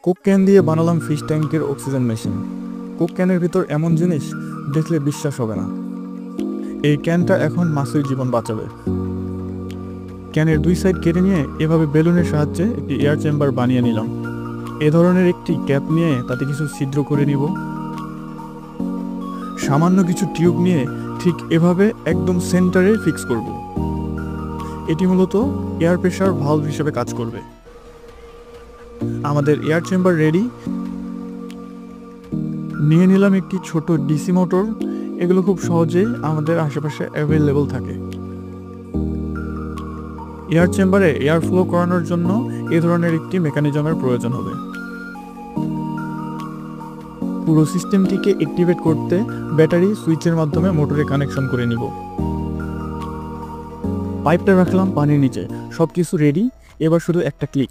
Coke can দিয়ে বানালাম fish ট্যাঙ্কের অক্সিজেন মেশিন। কোক ক্যানের ভিতর এমন জিনিস দেখলে বিশ্বাস হবে না। এই ক্যানটা এখন মাছের জীবন বাঁচাবে। ক্যানের দুই সাইড কেটে নিয়ে এভাবে বেলুনের সাহায্যে একটি এয়ার চেম্বার বানিয়ে নিলাম। এ ধরনের একটি ক্যাপ নিয়ে তাতে কিছু ছিদ্র করে নিব। সামান্য কিছু টিউব নিয়ে ঠিক এভাবে একদম সেন্টারে ফিক্স করব। এটি মূলত এয়ার প্রেশার ভালভ হিসেবে কাজ করবে। আমাদের এয়ার চেম্বার রেডি। নিয়ে নিলাম একটি ছোট ডিসি মোটর। এগুলো খুব সহজেই আমাদের আশেপাশে অ্যাভেলেবল থাকে। এয়ার চেম্বারে এয়ার ফ্লো করানোর জন্য এ ধরনের একটি মেকানিজমের প্রয়োজন হবে। পুরো সিস্টেমটিকে অ্যাক্টিভেট করতে ব্যাটারি সুইচের মাধ্যমে মোটরে কানেকশন করে নিব। পাইপটা রাখলাম পানির নিচে। সব কিছু রেডি, এবার শুধু একটা ক্লিক।